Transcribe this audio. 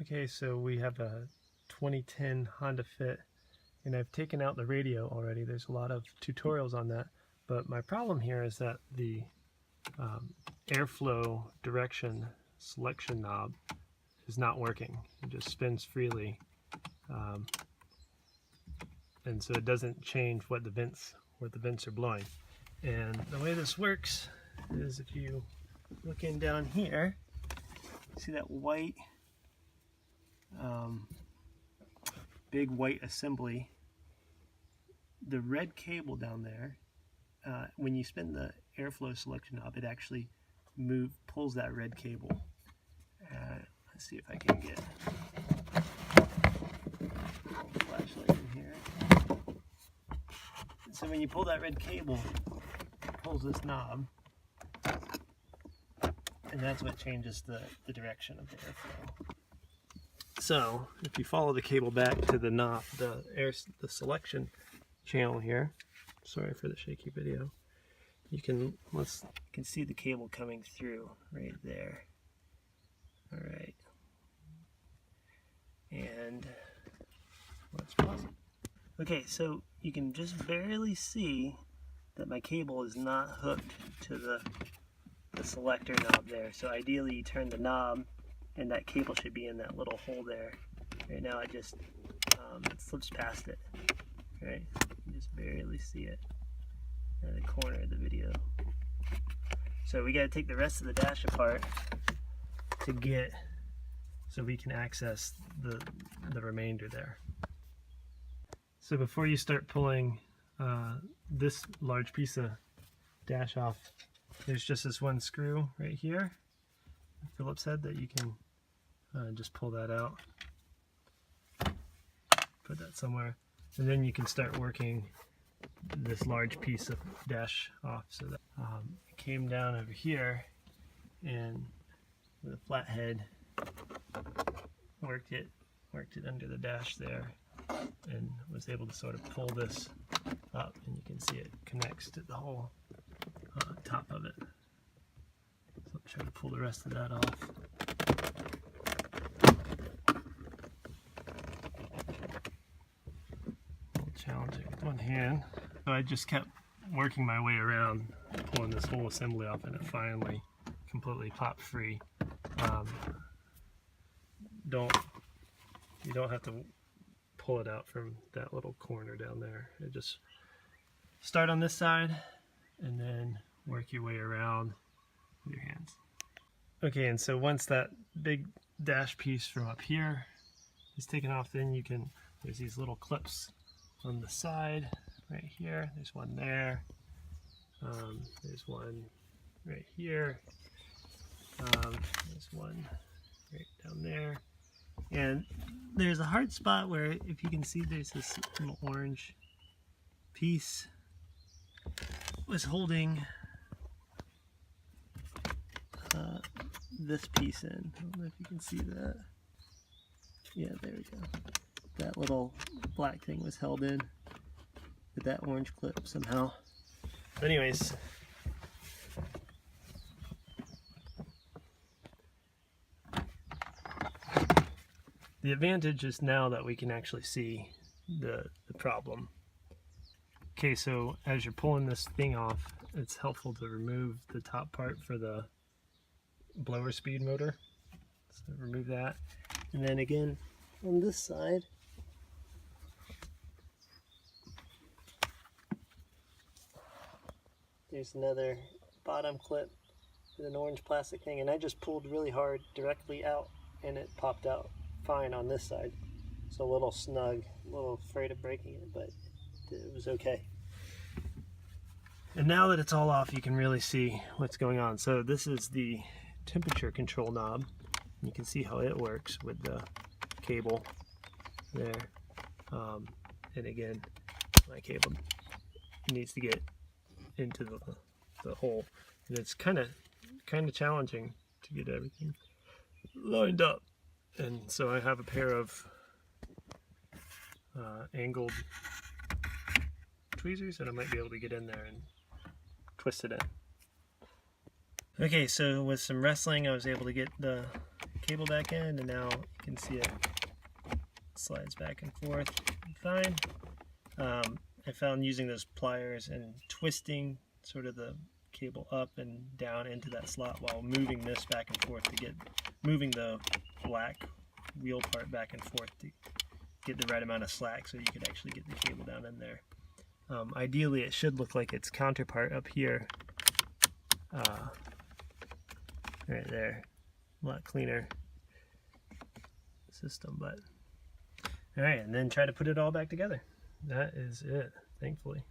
Okay, so we have a 2010 Honda Fit, and I've taken out the radio already. There's a lot of tutorials on that, but my problem here is that the airflow direction selection knob is not working. It just spins freely, and so it doesn't change what the vents are blowing. And the way this works is, if you look in down here, see that white big white assembly, the red cable down there, when you spin the airflow selection knob, it actually pulls that red cable. Let's see if I can get a flashlight in here. So when you pull that red cable, it pulls this knob, and that's what changes the direction of the airflow. So if you follow the cable back to the knob, the selection channel here, sorry for the shaky video, you can see the cable coming through right there. All right, and let's pause it. Okay, so you can just barely see that my cable is not hooked to the selector knob there. So ideally you turn the knob and that cable should be in that little hole there. Right now it just it slips past it. Right, you just barely see it in the corner of the video. So we got to take the rest of the dash apart so we can access the remainder there. So before you start pulling this large piece of dash off, there's just this one screw right here, Phillips head, that you can just pull that out, put that somewhere, and then you can start working this large piece of dash off. So that it came down over here, and with a flat head, worked it under the dash there, and was able to sort of pull this up, and you can see it connects to the whole top of it. So I'll try to pull the rest of that off. A little challenging with one hand. So I just kept working my way around, pulling this whole assembly off, and it finally completely popped free. You don't have to pull it out from that little corner down there. It just start on this side and then work your way around with your hands. Okay, and so once that big dash piece from up here is taken off, then there's these little clips on the side right here. There's one there. There's one right here. There's one right down there. And there's a hard spot where, if you can see, there's this little orange piece was holding this piece in. I don't know if you can see that. Yeah, there we go. That little black thing was held in with that orange clip somehow. But anyways, the advantage is now that we can actually see the problem. Okay, so as you're pulling this thing off, it's helpful to remove the top part for the blower speed motor. So remove that. And then again, on this side, there's another bottom clip with an orange plastic thing, and I just pulled really hard directly out, and it popped out fine on this side. It's a little snug, a little afraid of breaking it, but it was okay. And now that it's all off, you can really see what's going on. So this is the temperature control knob. You can see how it works with the cable there. And again, my cable needs to get into the hole, and it's kind of challenging to get everything lined up. And so I have a pair of angled tweezers that I might be able to get in there and twist it in. Okay, so with some wrestling I was able to get the cable back in, and now you can see it slides back and forth fine. I found using those pliers and twisting sort of the cable up and down into that slot while moving this back and forth to get moving the black wheel part back and forth to get the right amount of slack so you could actually get the cable down in there. Ideally it should look like its counterpart up here, right there. A lot cleaner system, but alright, and then try to put it all back together. That is it, thankfully.